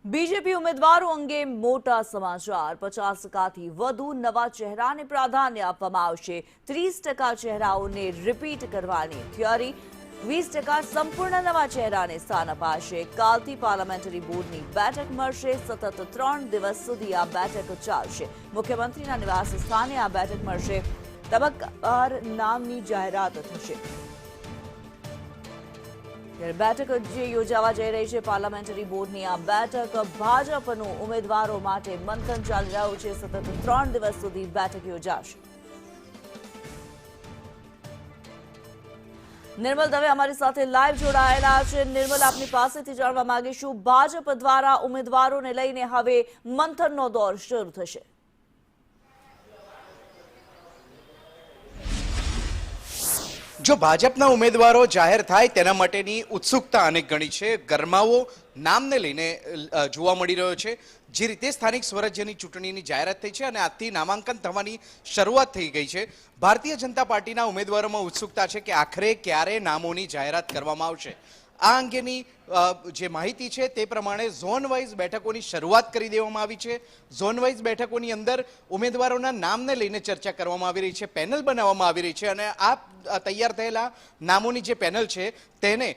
BJP ઉમેદવારો અંગે મોટા સમાચાર 50%થી વધુ નવા ચહેરાને પ્રાધાન્ય આપવામાં આવશે 30% ચહેરાઓને રિપીટ કરવાની થિયરી 20% સંપૂર્ણ નવા ચહેરાને સ્થાન અપાશે કાલથી પાર્લામેન્ટરી બોર્ડની બેઠક મળશે સતત 3 દિવસ સુધી આ બેઠક ચાલશે મુખ્યમંત્રીના નિવાસ સ્થાને આ બેઠક મળશે તબક્કાવાર નામની જાહેરાત થશે બેઠક જે યોજાવા જઈ રહી છે પાર્લામેન્ટરી બોર્ડની આ બેઠક ભાજપનું ઉમેદવારો માટે મંથન ચાલી રહ્યું છે સતત 3 દિવસ સુધી બેઠક યોજાશે નિર્મલ દવે અમારી સાથે લાઈવ જોડાયેલા છે નિર્મલ આપની પાસેથી જાણવા માંગીશું ભાજપ દ્વારા ઉમેદવારોને લઈને હવે મંથનનો દોર શરૂ થશે જો ભાજપના ઉમેદવારો જાહેર થાય તેના માટેની ઉત્સુકતા અનેક ગણી છે ગરમાવો નામને લઈને જોવા મળી રહ્યો છે જે રીતે સ્થાનિક સ્વરાજ્યની ચૂંટણીની જાહેરાત થઈ છે અને આજથી નામાંકન થવાની શરૂઆત થઈ ગઈ છે ભારતીય જનતા પાર્ટીના ઉમેદવારોમાં ઉત્સુકતા છે કે આખરે ક્યારે નામોની જાહેરાત કરવામાં આવશે આ અંગેની જે માહિતી છે તે પ્રમાણે ઝોન વાઇઝ બેઠકોની શરૂઆત કરી દેવામાં આવી છે ઝોન વાઇઝ બેઠકોની અંદર ઉમેદવારોના નામને લઈને ચર્ચા કરવામાં આવી રહી છે પેનલ બનાવવામાં આવી રહી છે અને આ તૈયાર થયેલા નામોની જે પેનલ છે તેને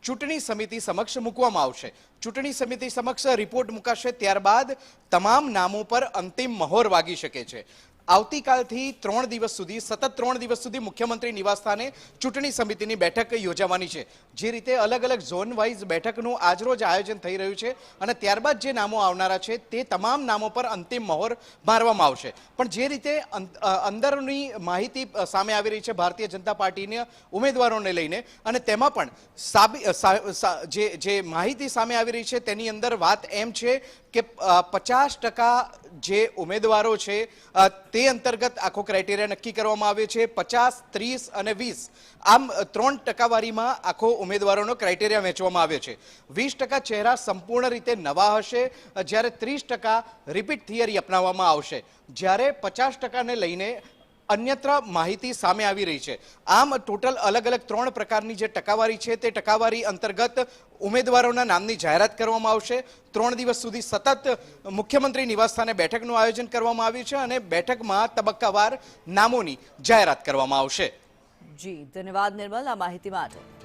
ચૂંટણી સમિતિ સમક્ષ મૂકવામાં આવશે ચૂંટણી સમિતિ સમક્ષ રિપોર્ટ મુકાશે ત્યારબાદ તમામ નામો પર અંતિમ મહોર વાગી શકે છે આવતીકાલથી 3 દિવસ સુધી સતત 3 દિવસ સુધી મુખ્યમંત્રી નિવાસસ્થાને ચૂંટણી સમિતિની બેઠક યોજાવાની છે જે રીતે અલગ અલગ ઝોન વાઇઝ બેઠકનું આજરોજ આયોજન થઈ રહ્યું છે અને ત્યારબાદ જે નામો આવનારા છે તે તમામ નામો પર અંતિમ મહોર મારવામાં આવશે પણ જે રીતે અંદરની માહિતી સામે આવી રહી છે ભારતીય જનતા પાર્ટીના ઉમેદવારોને લઈને અને તેમાં પણ જે માહિતી સામે આવી રહી છે તેની અંદર વાત એમ છે કે 50% જે ઉમેદવારો છે તે અંતર્ગત આખો ક્રાઇટેરિયા નક્કી કરવામાં આવ્યો છે 50, 30 અને 20 આમ 3 ટકાવારીમાં આખો ઉમેદવારોનો ક્રાઇટેરિયા વહેંચવામાં આવ્યો છે 20% ચહેરા સંપૂર્ણ રીતે નવા હશે જ્યારે 30% રિપીટ થિયરી અપનાવવામાં આવશે જ્યારે 50%ને લઈને અન્યત્ર માહિતી સામે આવી રહી છે આમ ટોટલ અલગ અલગ 3 પ્રકારની જે ટકાવારી છે તે ટકાવારી અંતર્ગત ઉમેદવારોના નામની જાહેરાત કરવામાં આવશે 3 દિવસ સુધી સતત મુખ્યમંત્રી નિવાસસ્થાને બેઠકનું આયોજન કરવામાં આવ્યું છે અને બેઠકમાં તબક્કાવાર નામોની જાહેરાત કરવામાં આવશે જી ધન્યવાદ નિર્મલ આ માહિતી માટે